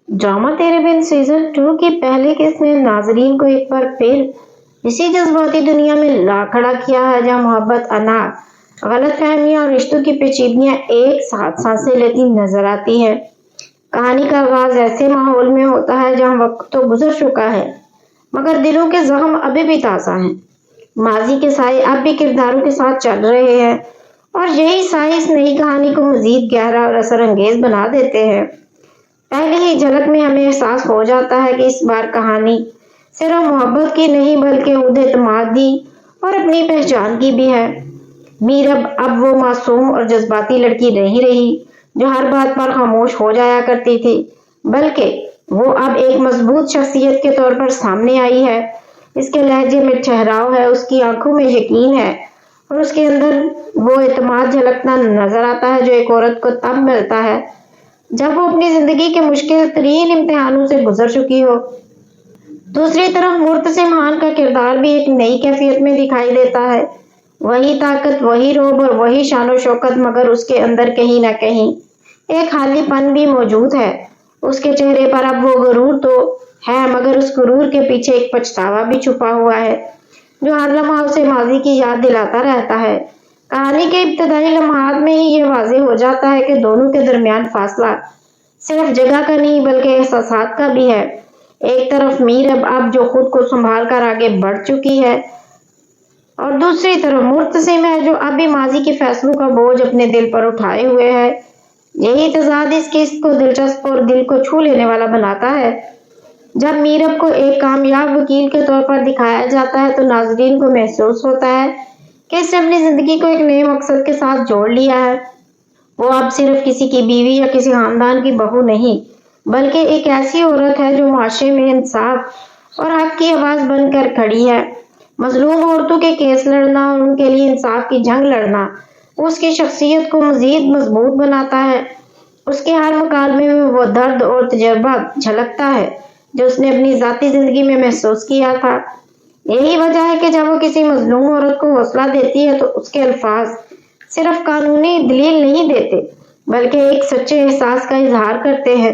Drama تیرے بن season 2 کی پہلی قسط نے ناظرین کو ایک بار پھر اسی جذباتی دنیا میں لا کھڑا کیا ہے جہاں محبت، اناج، غلط فہمیاں اور رشتوں کی پیچیدگیاں ایک ساتھ سانسیں لیتی نظر آتی ہے۔ کہانی کا آغاز ایسے ماحول میں ہوتا ہے جہاں وقت تو گزر چکا ہے مگر دلوں کے زخم ابھی بھی تازہ ہیں۔ ماضی کے سائے اب بھی کرداروں کے ساتھ چل رہے ہیں اور یہی سائے اس نئی کہانی کو مزید گہرا اور اثر انگیز بنا دیتے ہیں۔ پہلی ہی جھلک میں ہمیں احساس ہو جاتا ہے کہ اس بار کہانی صرف محبت کی نہیں بلکہ خود اعتمادی اور اپنی پہچان کی بھی ہے۔ میرب اب وہ معصوم اور جذباتی لڑکی نہیں رہی جو ہر بات پر خاموش ہو جایا کرتی تھی، بلکہ وہ اب ایک مضبوط شخصیت کے طور پر سامنے آئی ہے۔ اس کے لہجے میں ٹھہراؤ ہے، اس کی آنکھوں میں یقین ہے اور اس کے اندر وہ اعتماد جھلکتا نظر آتا ہے جو ایک عورت کو تب ملتا ہے جب وہ اپنی زندگی کے مشکل ترین امتحانوں سے گزر چکی ہو۔ دوسری طرف مرتسم خان کا کردار بھی ایک نئی کیفیت میں دکھائی دیتا ہے۔ وہی طاقت، وہی رعب اور وہی شان و شوکت، مگر اس کے اندر کہیں نہ کہیں ایک خالی پن بھی موجود ہے۔ اس کے چہرے پر اب وہ غرور تو ہے مگر اس غرور کے پیچھے ایک پچھتاوا بھی چھپا ہوا ہے جو ہر لمحہ اسے ماضی کی یاد دلاتا رہتا ہے۔ کہانی کے ابتدائی لمحات میں ہی یہ واضح ہو جاتا ہے کہ دونوں کے درمیان فاصلہ صرف جگہ کا نہیں بلکہ احساسات کا بھی ہے۔ ایک طرف میرب اب جو خود کو سنبھال کر آگے بڑھ چکی ہے اور دوسری طرف مرتسم ہے جو ابھی ماضی کے فیصلوں کا بوجھ اپنے دل پر اٹھائے ہوئے ہے۔ یہی تضاد اس قسط کو دلچسپ اور دل کو چھو لینے والا بناتا ہے۔ جب میرب کو ایک کامیاب وکیل کے طور پر دکھایا جاتا ہے تو ناظرین کو محسوس ہوتا ہے کہ اس نے اپنی زندگی کو ایک نئے مقصد کے ساتھ جوڑ لیا ہے۔ وہ اب صرف کسی کی بیوی یا کسی خاندان کی بہو نہیں بلکہ ایک ایسی عورت ہے جو معاشرے میں انصاف اور حق کی آواز بن کر کھڑی ہے۔ مظلوم عورتوں کے کیس لڑنا اور ان کے لیے انصاف کی جنگ لڑنا اس کی شخصیت کو مزید مضبوط بناتا ہے۔ اس کے ہر مکالمے میں وہ درد اور تجربہ جھلکتا ہے جو اس نے اپنی ذاتی زندگی میں محسوس کیا تھا۔ یہی وجہ ہے کہ جب وہ کسی مظلوم عورت کو حوصلہ دیتی ہے تو اس کے الفاظ صرف قانونی دلیل نہیں دیتے بلکہ ایک سچے احساس کا اظہار کرتے ہیں۔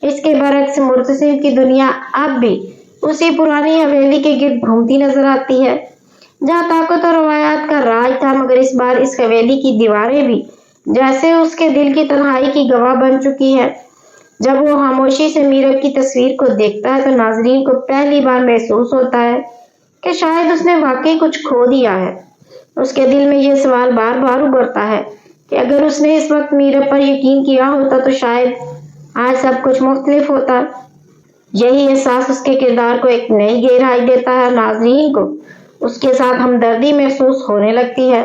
اس کے برعکس مرتسم کی دنیا اب بھی اسی پرانی حویلی کے گرد گھومتی نظر آتی ہے جہاں طاقت اور روایات کا راج تھا، مگر اس بار اس حویلی کی دیواریں بھی جیسے اس کے دل کی تنہائی کی گواہ بن چکی ہے۔ جب وہ خاموشی سے میرب کی تصویر کو دیکھتا ہے تو ناظرین کو پہلی بار محسوس ہوتا ہے کہ شاید اس نے واقعی کچھ کھو دیا ہے۔ اس کے دل میں یہ سوال بار بار ابھرتا ہے کہ اگر اس نے اس وقت میرب پر یقین کیا ہوتا تو شاید آج سب کچھ مختلف ہوتا۔ یہی احساس اس کے کردار کو ایک نئی گہرائی دیتا ہے، ناظرین کو اس کے ساتھ ہمدردی محسوس ہونے لگتی ہے۔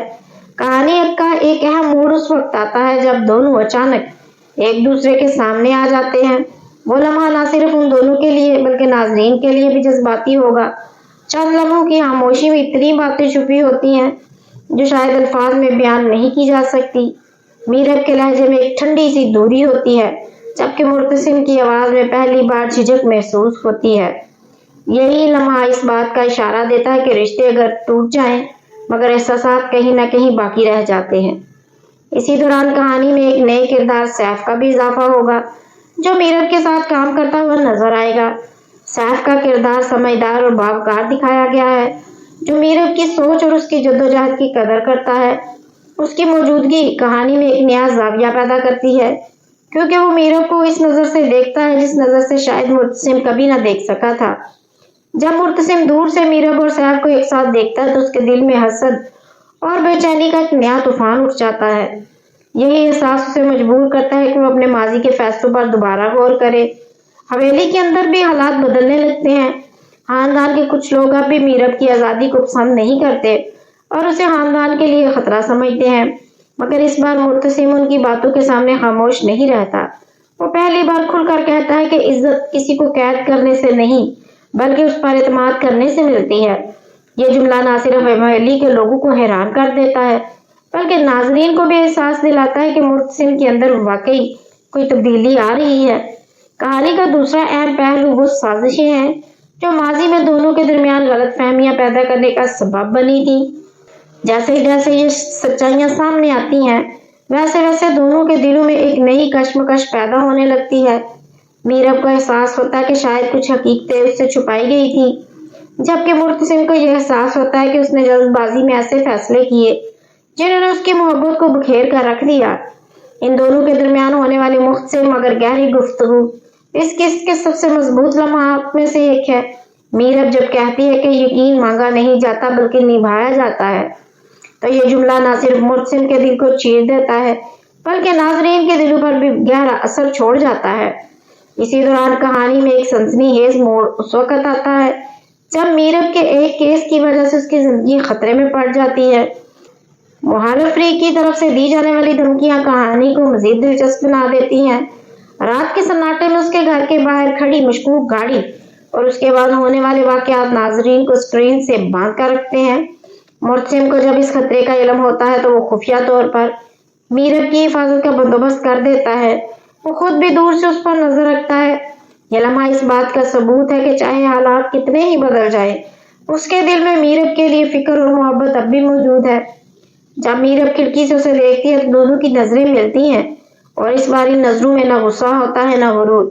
کہانی کا ایک اہم موڑ اس وقت آتا ہے جب دونوں اچانک ایک دوسرے کے سامنے آ جاتے ہیں۔ وہ لمحہ نہ صرف ان دونوں کے لیے بلکہ ناظرین کے لیے بھی جذباتی ہوگا۔ چند لمحوں کی خاموشی میں اتنی باتیں چھپی ہوتی ہیں جو شاید الفاظ میں بیان نہیں کی جا سکتی۔ میرب کے لہجے میں ایک ٹھنڈی سی دوری ہوتی ہے جبکہ مرتسم کی آواز میں پہلی بار جھجک محسوس ہوتی ہے۔ یہی لمحہ اس بات کا اشارہ دیتا ہے کہ رشتے اگر ٹوٹ جائیں مگر احساسات کہیں نہ کہیں باقی رہ جاتے ہیں۔ اسی دوران کہانی میں ایک نئے کردار سیف کا بھی اضافہ ہوگا جو میرب کے ساتھ کام کرتا ہوا نظر آئے گا۔ سیف کا کردار سمجھدار اور باوقار دکھایا گیا ہے جو میرب کی سوچ اور اس کی جدوجہد کی قدر کرتا ہے۔ اس کی موجودگی کہانی میں ایک نیا زاویہ پیدا کرتی ہے کیونکہ وہ میرب کو اس نظر سے دیکھتا ہے جس نظر سے شاید مرتسم کبھی نہ دیکھ سکا تھا۔ جب مرتسم دور سے میرب اور سیف کو ایک ساتھ دیکھتا ہے تو اس کے دل میں حسد اور بے چینی کا ایک نیا طوفان اٹھ جاتا ہے۔ یہی احساس اسے مجبور کرتا ہے کہ وہ اپنے ماضی کے فیصلوں پر دوبارہ غور کرے۔ حویلی کے اندر بھی حالات بدلنے لگتے ہیں۔ خاندان کے کچھ لوگ اب بھی میرب کی آزادی کو پسند نہیں کرتے اور اسے خاندان کے لیے خطرہ سمجھتے ہیں، مگر اس بار مرتسم ان کی باتوں کے سامنے خاموش نہیں رہتا۔ وہ پہلی بار کھل کر کہتا ہے کہ عزت کسی کو قید کرنے سے نہیں بلکہ اس پر اعتماد کرنے سے ملتی ہے۔ یہ جملہ نہ صرف حویلی کے لوگوں کو حیران کر دیتا ہے بلکہ ناظرین کو بھی احساس دلاتا ہے کہ مرتسم کے اندر واقعی کوئی تبدیلی آ رہی ہے۔ کہانی کا دوسرا اہم پہلو وہ سازشیں ہیں جو ماضی میں دونوں کے درمیان غلط فہمیاں پیدا کرنے کا سبب بنی تھی۔ جیسے جیسے یہ سچائیاں سامنے آتی ہیں ویسے ویسے دونوں کے دلوں میں ایک نئی کشمکش پیدا ہونے لگتی ہے۔ میرب کو احساس ہوتا ہے کہ شاید کچھ حقیقتیں اس سے چھپائی گئی تھی، جبکہ مرتسم کو یہ احساس ہوتا ہے کہ اس نے جلد بازی میں ایسے فیصلے کیے جنہوں نے اس کی محبت کو بکھیر کر رکھ دیا۔ ان دونوں کے درمیان ہونے والی مختصر مگر گہری گفتگو اس قسط کے سب سے مضبوط لمحات میں سے ایک ہے۔ میرب جب کہتی ہے کہ یقین مانگا نہیں جاتا بلکہ نبھایا جاتا ہے، تو یہ جملہ نہ صرف مرتسم کے دل کو چیر دیتا ہے بلکہ ناظرین کے دلوں پر بھی گہرا اثر چھوڑ جاتا ہے۔ اسی دوران کہانی میں ایک سنسنی خیز موڑ اس وقت آتا ہے جب میرب کے ایک کیس کی وجہ سے اس کی زندگی خطرے میں پڑ جاتی ہے۔ مخالف فریق کی طرف سے دی جانے والی دھمکیاں کہانی کو مزید دلچسپ بنا دیتی ہیں۔ رات کے سناٹے میں اس کے گھر کے باہر کھڑی مشکوک گاڑی اور اس کے بعد ہونے والے واقعات ناظرین کو اسکرین سے باندھ کر رکھتے ہیں۔ مرتسم کو جب اس خطرے کا علم ہوتا ہے تو وہ خفیہ طور پر میرب کی حفاظت کا بندوبست کر دیتا ہے۔ وہ خود بھی دور سے اس پر نظر رکھتا ہے۔ یہ لمحہ اس بات کا ثبوت ہے کہ چاہے حالات کتنے ہی بدل جائیں، اس کے دل میں میرب کے لیے فکر اور محبت اب بھی موجود ہے۔ جب میرب کھڑکی سے اسے دیکھتی ہے تو دونوں کی نظریں ملتی ہیں، اور اس بار ان نظروں میں نہ غصہ ہوتا ہے نہ غرور،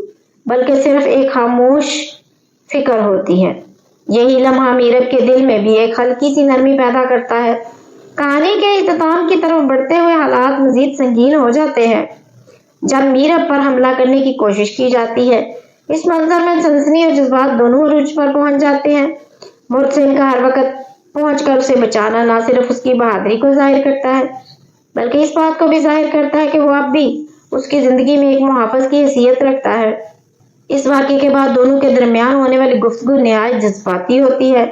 بلکہ صرف ایک خاموش فکر ہوتی ہے۔ یہی لمحہ میرب کے دل میں بھی ایک ہلکی سی نرمی پیدا کرتا ہے۔ کہانی کے اختتام کی طرف بڑھتے ہوئے حالات مزید سنگین ہو جاتے ہیں جب میرب پر حملہ کرنے کی کوشش کی جاتی ہے۔ اس منظر میں سنسنی اور جذبات دونوں عروج پر پہنچ جاتے ہیں۔ مرتسم کا ہر وقت پہنچ کر اسے بچانا نہ صرف اس کی بہادری کو ظاہر کرتا ہے بلکہ اس بات کو بھی ظاہر کرتا ہے کہ وہ اب بھی اس کی زندگی میں ایک محافظ کی حیثیت رکھتا ہے۔ اس واقعے کے بعد دونوں کے درمیان ہونے والی گفتگو نہایت جذباتی ہوتی ہے۔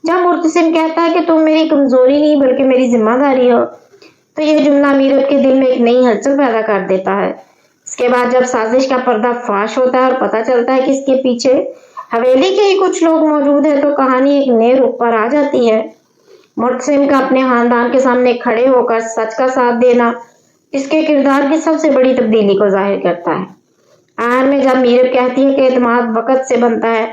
جب مرتسم کہتا ہے کہ تم میری کمزوری نہیں بلکہ میری ذمہ داری ہو، تو یہ جملہ میرب کے دل میں ایک نئی ہلچل پیدا کر دیتا ہے۔ اس کے بعد جب سازش کا پردہ فاش ہوتا ہے اور پتہ چلتا ہے کہ اس کے پیچھے حویلی کے ہی کچھ لوگ موجود ہیں، تو کہانی ایک نئے رخ پر آ جاتی ہے۔ مرتسم کا اپنے خاندان کے سامنے کھڑے ہو کر سچ کا ساتھ دینا اس کے کردار کی سب سے بڑی تبدیلی کو ظاہر کرتا ہے۔ آخر میں جب میرب کہتی ہے کہ اعتماد وقت سے بنتا ہے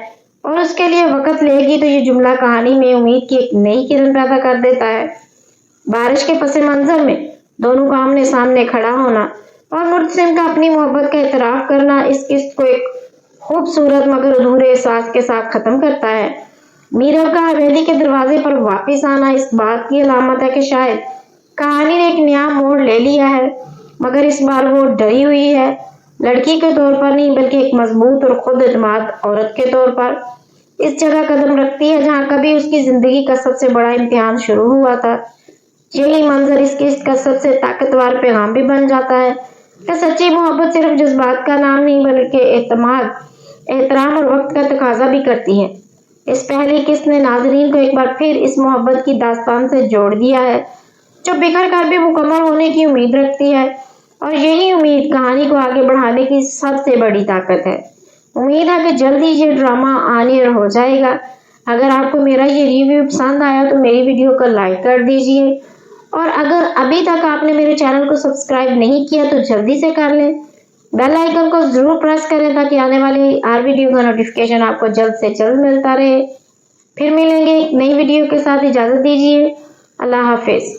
اور اس کے لیے وقت لے گی، تو یہ جملہ کہانی میں امید کی ایک نئی کرن پیدا کر دیتا ہے۔ بارش کے پس منظر میں دونوں کا آمنے سامنے کھڑا ہونا اور مرتسم کا اپنی محبت کا اعتراف کرنا اس قسط کو ایک خوبصورت مگر ادھورے احساس کے ساتھ ختم کرتا ہے۔ میرب کا حویلی کے دروازے پر واپس آنا اس بات کی علامت ہے کہ شاید کہانی نے ایک نیا موڑ لے لیا ہے، مگر اس بار وہ ڈری ہوئی ہے، لڑکی کے طور پر نہیں بلکہ ایک مضبوط اور خود اعتماد عورت کے طور پر اس جگہ قدم رکھتی ہے جہاں کبھی اس کی زندگی کا سب سے بڑا امتحان شروع ہوا تھا۔ یہی منظر اس قسط کا سب سے طاقتور پیغام بھی بن جاتا ہے کہ سچی محبت صرف جذبات کا نام نہیں بلکہ اعتماد، احترام اور وقت کا تقاضا بھی کرتی ہے۔ اس پہلی قسط نے ناظرین کو ایک بار پھر اس محبت کی داستان سے جوڑ دیا ہے جو بکھر کر بھی مکمل ہونے کی امید رکھتی ہے، اور یہی امید کہانی کو آگے بڑھانے کی سب سے بڑی طاقت ہے۔ امید ہے کہ جلد ہی یہ ڈرامہ آن ایئر ہو جائے گا۔ اگر آپ کو میرا یہ ریویو پسند آیا تو میری ویڈیو کو لائک کر دیجئے، اور اگر ابھی تک آپ نے میرے چینل کو سبسکرائب نہیں کیا تو جلدی سے کر لیں۔ بیل آئیکن کو ضرور پریس کریں تاکہ آنے والی ہر ویڈیو کا نوٹیفیکیشن آپ کو جلد سے جلد ملتا رہے۔ پھر ملیں گے ایک نئی ویڈیو کے ساتھ، اجازت دیجیے۔ اللہ حافظ۔